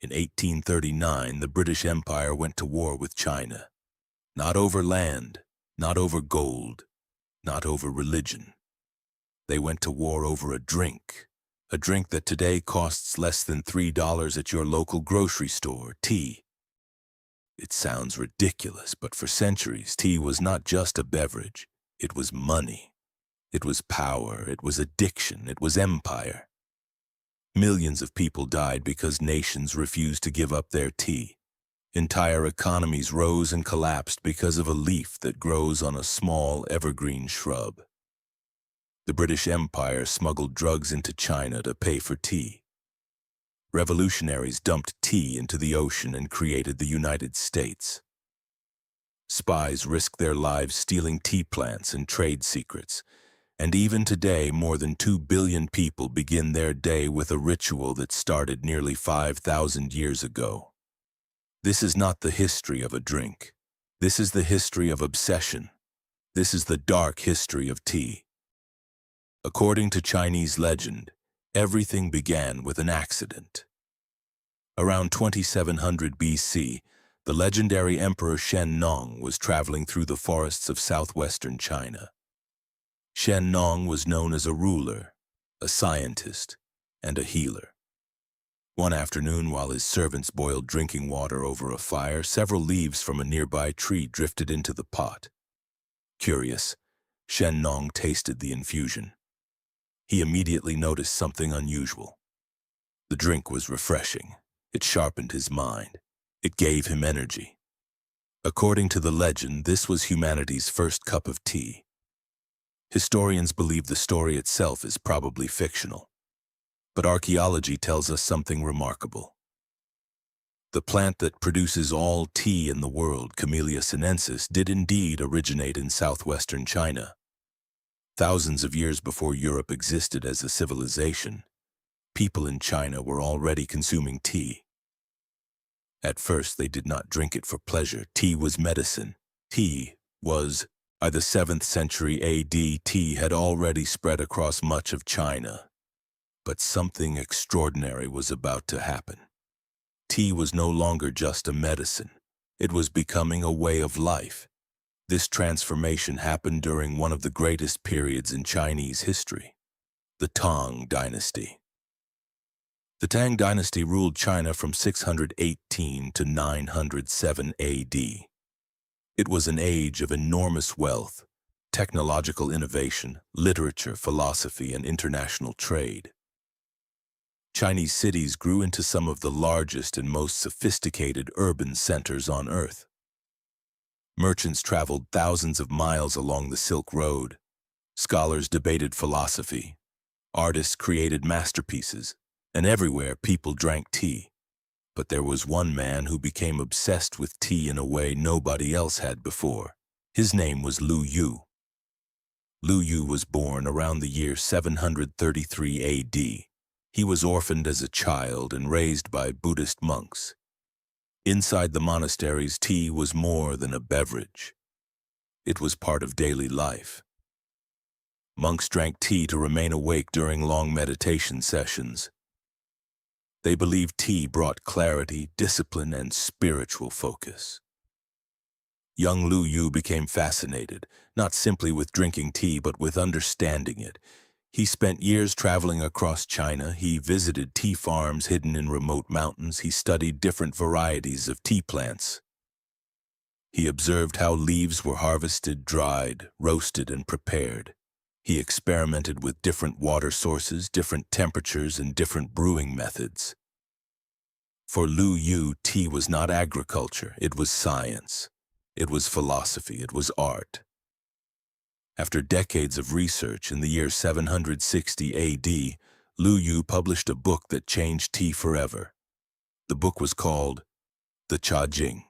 In 1839, the British Empire went to war with China. Not over land, not over gold, not over religion. They went to war over a drink that today costs less than $3 at your local grocery store, tea. It sounds ridiculous, but for centuries, tea was not just a beverage. It was money. It was power. It was addiction. It was empire. Millions of people died because nations refused to give up their tea. Entire economies rose and collapsed because of a leaf that grows on a small evergreen shrub. The British Empire smuggled drugs into China to pay for tea. Revolutionaries dumped tea into the ocean and created the United States. Spies risked their lives stealing tea plants and trade secrets. And even today, more than 2 billion people begin their day with a ritual that started nearly 5,000 years ago. This is not the history of a drink. This is the history of obsession. This is the dark history of tea. According to Chinese legend, everything began with an accident. Around 2700 BC, the legendary Emperor Shen Nong was traveling through the forests of southwestern China. Shen Nong was known as a ruler, a scientist, and a healer. One afternoon, while his servants boiled drinking water over a fire, several leaves from a nearby tree drifted into the pot. Curious, Shen Nong tasted the infusion. He immediately noticed something unusual. The drink was refreshing. It sharpened his mind. It gave him energy. According to the legend, this was humanity's first cup of tea. Historians believe the story itself is probably fictional, but archaeology tells us something remarkable. The plant that produces all tea in the world, Camellia sinensis, did indeed originate in southwestern China. Thousands of years before Europe existed as a civilization, people in China were already consuming tea. At first, they did not drink it for pleasure. Tea was medicine. Tea was, by the 7th century AD, tea had already spread across much of China. But something extraordinary was about to happen. Tea was no longer just a medicine. It was becoming a way of life. This transformation happened during one of the greatest periods in Chinese history, the Tang Dynasty. The Tang Dynasty ruled China from 618 to 907 AD. It was an age of enormous wealth, technological innovation, literature, philosophy, and international trade. Chinese cities grew into some of the largest and most sophisticated urban centers on Earth. Merchants traveled thousands of miles along the Silk Road. Scholars debated philosophy. Artists created masterpieces. And everywhere people drank tea. But there was one man who became obsessed with tea in a way nobody else had before. His name was Lu Yu. Lu Yu was born around the year 733 AD. He was orphaned as a child and raised by Buddhist monks. Inside the monasteries, tea was more than a beverage. It was part of daily life. Monks drank tea to remain awake during long meditation sessions. They believed tea brought clarity, discipline, and spiritual focus. Young Lu Yu became fascinated, not simply with drinking tea, but with understanding it. He spent years traveling across China. He visited tea farms hidden in remote mountains. He studied different varieties of tea plants. He observed how leaves were harvested, dried, roasted, and prepared. He experimented with different water sources, different temperatures, and different brewing methods. For Lu Yu, tea was not agriculture, it was science. It was philosophy, it was art. After decades of research, in the year 760 AD, Lu Yu published a book that changed tea forever. The book was called The Cha Jing.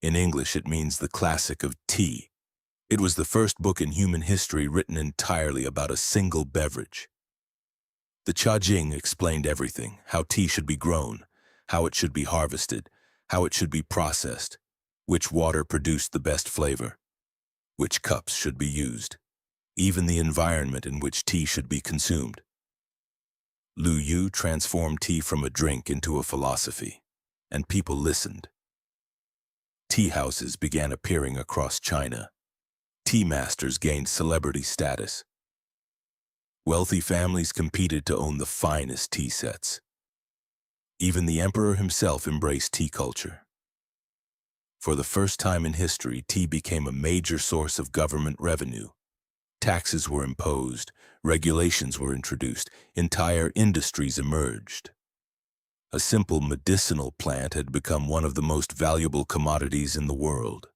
In English, it means the classic of tea. It was the first book in human history written entirely about a single beverage. The Cha Jing explained everything: how tea should be grown, how it should be harvested, how it should be processed, which water produced the best flavor, which cups should be used, even the environment in which tea should be consumed. Lu Yu transformed tea from a drink into a philosophy. and people listened. Tea houses began appearing across China. Tea masters gained celebrity status. Wealthy families competed to own the finest tea sets. Even the emperor himself embraced tea culture. For the first time in history, tea became a major source of government revenue. Taxes were imposed, regulations were introduced, entire industries emerged. A simple medicinal plant had become one of the most valuable commodities in the world.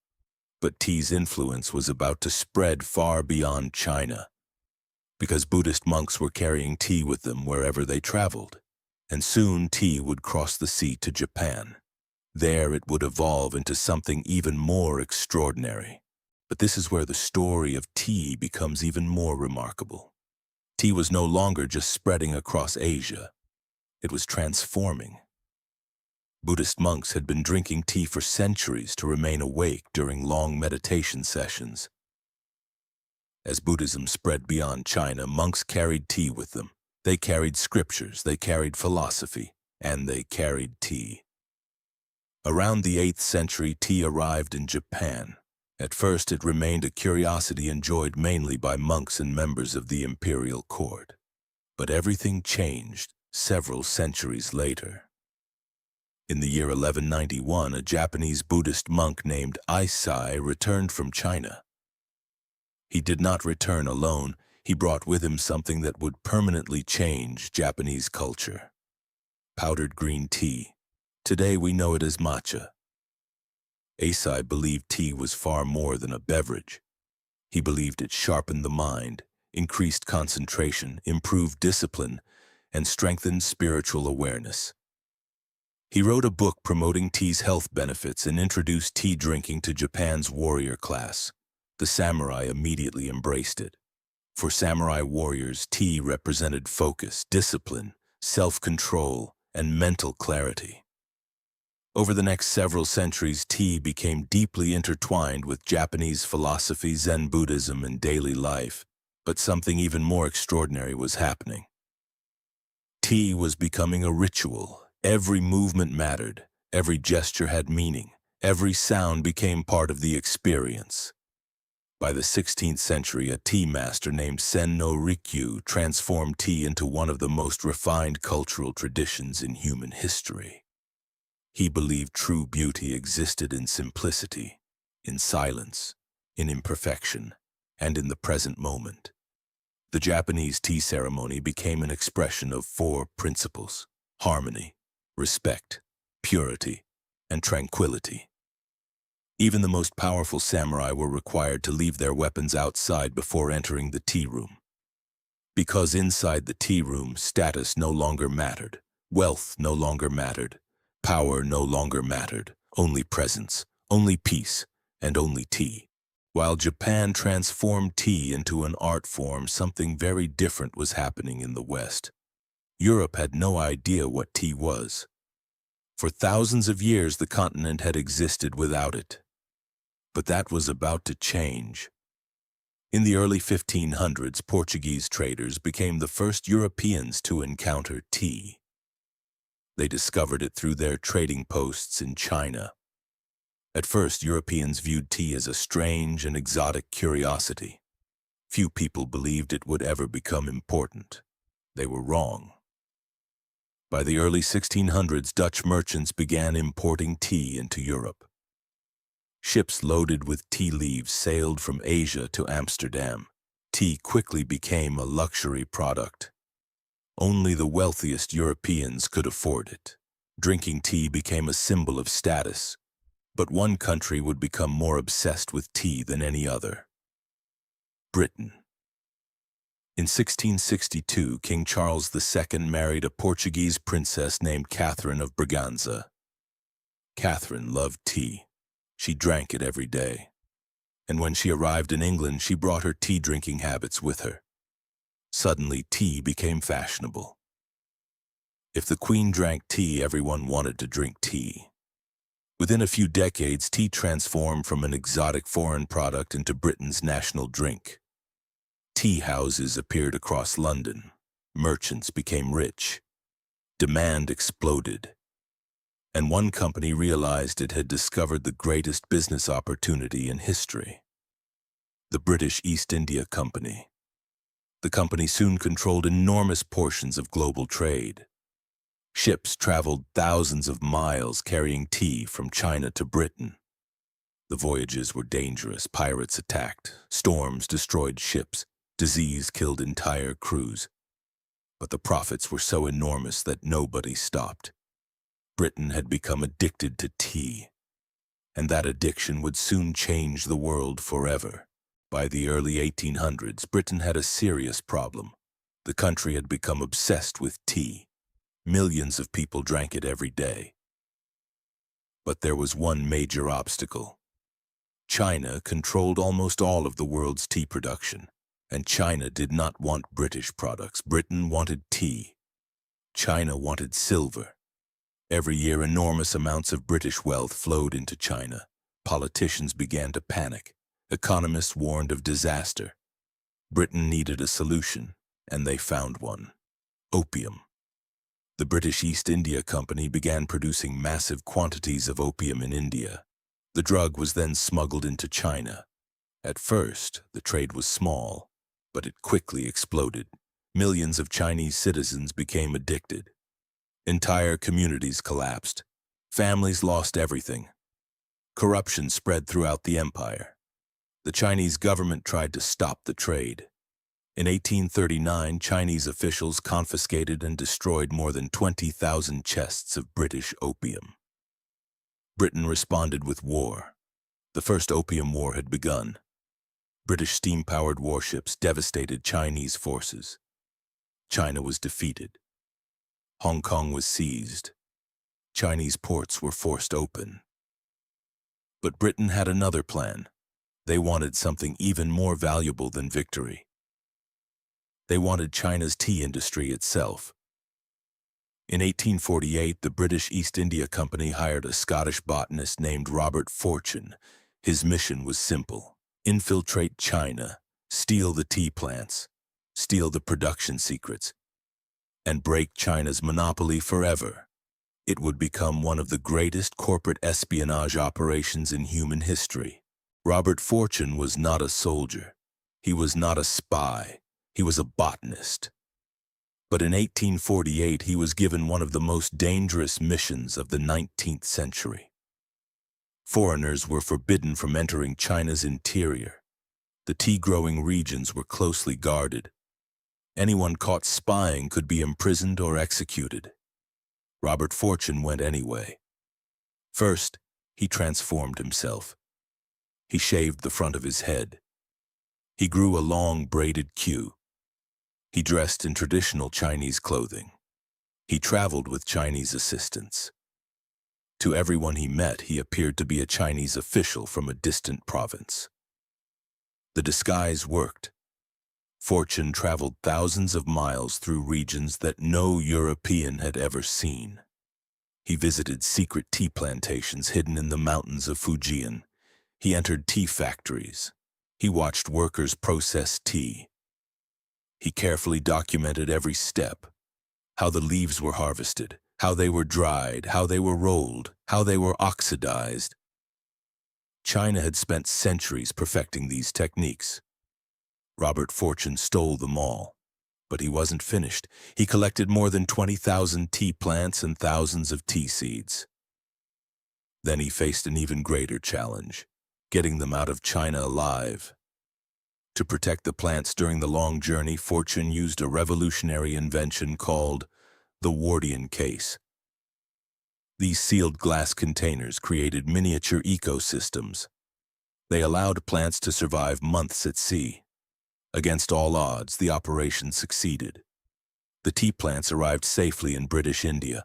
But tea's influence was about to spread far beyond China, because Buddhist monks were carrying tea with them wherever they traveled, and soon tea would cross the sea to Japan. There it would evolve into something even more extraordinary. But this is where the story of tea becomes even more remarkable. Tea was no longer just spreading across Asia. It was transforming. Buddhist monks had been drinking tea for centuries to remain awake during long meditation sessions. As Buddhism spread beyond China, monks carried tea with them. They carried scriptures, they carried philosophy, and they carried tea. Around the 8th century, tea arrived in Japan. At first, it remained a curiosity enjoyed mainly by monks and members of the imperial court. But everything changed several centuries later. In the year 1191, a Japanese Buddhist monk named Eisai returned from China. He did not return alone. He brought with him something that would permanently change Japanese culture. Powdered green tea. Today we know it as matcha. Eisai believed tea was far more than a beverage. He believed it sharpened the mind, increased concentration, improved discipline, and strengthened spiritual awareness. He wrote a book promoting tea's health benefits and introduced tea drinking to Japan's warrior class. The samurai immediately embraced it. For samurai warriors, tea represented focus, discipline, self-control, and mental clarity. Over the next several centuries, tea became deeply intertwined with Japanese philosophy, Zen Buddhism, and daily life. But something even more extraordinary was happening. Tea was becoming a ritual. Every movement mattered. Every gesture had meaning. Every sound became part of the experience. By the 16th century, a tea master named Sen no Rikyu transformed tea into one of the most refined cultural traditions in human history. He believed true beauty existed in simplicity, in silence, in imperfection, and in the present moment. The Japanese tea ceremony became an expression of 4 principles: harmony, respect, purity, and tranquility. Even the most powerful samurai were required to leave their weapons outside before entering the tea room. Because inside the tea room, status no longer mattered, wealth no longer mattered, power no longer mattered, only presence, only peace, and only tea. While Japan transformed tea into an art form, something very different was happening in the West. Europe had no idea what tea was. For thousands of years, the continent had existed without it. But that was about to change. In the early 1500s, Portuguese traders became the first Europeans to encounter tea. They discovered it through their trading posts in China. At first, Europeans viewed tea as a strange and exotic curiosity. Few people believed it would ever become important. They were wrong. By the early 1600s, Dutch merchants began importing tea into Europe. Ships loaded with tea leaves sailed from Asia to Amsterdam. Tea quickly became a luxury product. Only the wealthiest Europeans could afford it. Drinking tea became a symbol of status. But one country would become more obsessed with tea than any other: Britain. In 1662, King Charles II married a Portuguese princess named Catherine of Braganza. Catherine loved tea. She drank it every day. And when she arrived in England, she brought her tea-drinking habits with her. Suddenly, tea became fashionable. If the Queen drank tea, everyone wanted to drink tea. Within a few decades, tea transformed from an exotic foreign product into Britain's national drink. Tea houses appeared across London. Merchants became rich. Demand exploded. And one company realized it had discovered the greatest business opportunity in history: the British East India Company. The company soon controlled enormous portions of global trade. Ships traveled thousands of miles carrying tea from China to Britain. The voyages were dangerous. Pirates attacked, storms destroyed ships, disease killed entire crews. But the profits were so enormous that nobody stopped. Britain had become addicted to tea, and that addiction would soon change the world forever. By the early 1800s, Britain had a serious problem. The country had become obsessed with tea. Millions of people drank it every day. But there was one major obstacle. China controlled almost all of the world's tea production, and China did not want British products. Britain wanted tea. China wanted silver. Every year, enormous amounts of British wealth flowed into China. Politicians began to panic. Economists warned of disaster. Britain needed a solution, and they found one: opium. The British East India Company began producing massive quantities of opium in India. The drug was then smuggled into China. At first, the trade was small, but it quickly exploded. Millions of Chinese citizens became addicted. Entire communities collapsed. Families lost everything. Corruption spread throughout the empire. The Chinese government tried to stop the trade. In 1839, Chinese officials confiscated and destroyed more than 20,000 chests of British opium. Britain responded with war. The First Opium War had begun. British steam-powered warships devastated Chinese forces. China was defeated. Hong Kong was seized. Chinese ports were forced open. But Britain had another plan. They wanted something even more valuable than victory. They wanted China's tea industry itself. In 1848, the British East India Company hired a Scottish botanist named Robert Fortune. His mission was simple: infiltrate China, steal the tea plants, steal the production secrets, and break China's monopoly forever. It would become one of the greatest corporate espionage operations in human history. Robert Fortune was not a soldier. He was not a spy. He was a botanist. But in 1848, he was given one of the most dangerous missions of the 19th century. Foreigners were forbidden from entering China's interior. The tea-growing regions were closely guarded. Anyone caught spying could be imprisoned or executed. Robert Fortune went anyway. First, he transformed himself. He shaved the front of his head. He grew a long braided queue. He dressed in traditional Chinese clothing. He traveled with Chinese assistants. To everyone he met, he appeared to be a Chinese official from a distant province. The disguise worked. Fortune traveled thousands of miles through regions that no European had ever seen. He visited secret tea plantations hidden in the mountains of Fujian. He entered tea factories. He watched workers process tea. He carefully documented every step: how the leaves were harvested, how they were dried, how they were rolled, how they were oxidized. China had spent centuries perfecting these techniques. Robert Fortune stole them all. But he wasn't finished. He collected more than 20,000 tea plants and thousands of tea seeds. Then he faced an even greater challenge: getting them out of China alive. To protect the plants during the long journey, Fortune used a revolutionary invention called the Wardian case. These sealed glass containers created miniature ecosystems. They allowed plants to survive months at sea. Against all odds, the operation succeeded. The tea plants arrived safely in British India.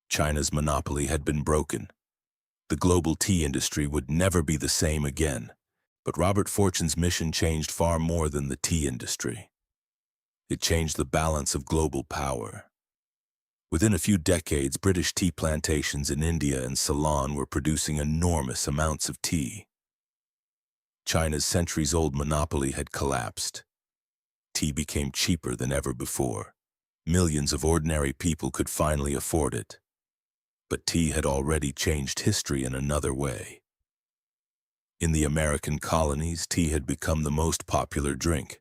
China's monopoly had been broken. The global tea industry would never be the same again. But Robert Fortune's mission changed far more than the tea industry. It changed the balance of global power. Within a few decades, British tea plantations in India and Ceylon were producing enormous amounts of tea. China's centuries-old monopoly had collapsed. Tea became cheaper than ever before. Millions of ordinary people could finally afford it. But tea had already changed history in another way. In the American colonies, tea had become the most popular drink.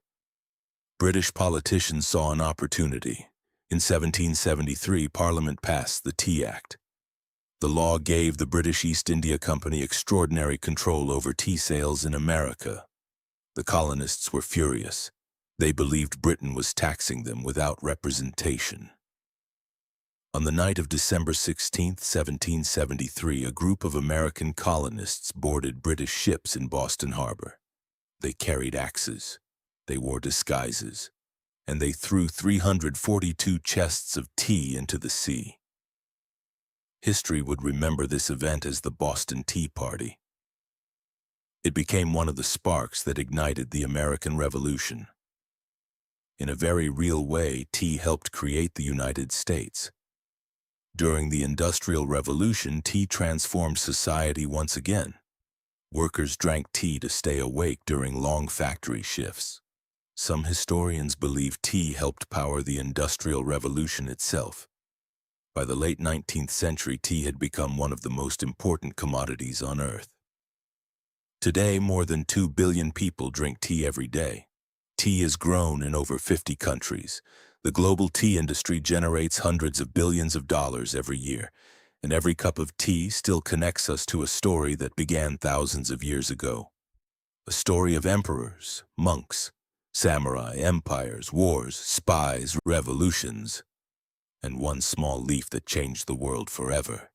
British politicians saw an opportunity. In 1773, Parliament passed the Tea Act. The law gave the British East India Company extraordinary control over tea sales in America. The colonists were furious. They believed Britain was taxing them without representation. On the night of December 16, 1773, a group of American colonists boarded British ships in Boston Harbor. They carried axes, they wore disguises, and they threw 342 chests of tea into the sea. History would remember this event as the Boston Tea Party. It became one of the sparks that ignited the American Revolution. In a very real way, tea helped create the United States. During the Industrial Revolution, tea transformed society once again. Workers drank tea to stay awake during long factory shifts. Some historians believe tea helped power the Industrial Revolution itself. By the late 19th century, tea had become one of the most important commodities on Earth. Today, more than 2 billion people drink tea every day. Tea is grown in over 50 countries. The global tea industry generates hundreds of billions of dollars every year, and every cup of tea still connects us to a story that began thousands of years ago. A story of emperors, monks, samurai, empires, wars, spies, revolutions, and one small leaf that changed the world forever.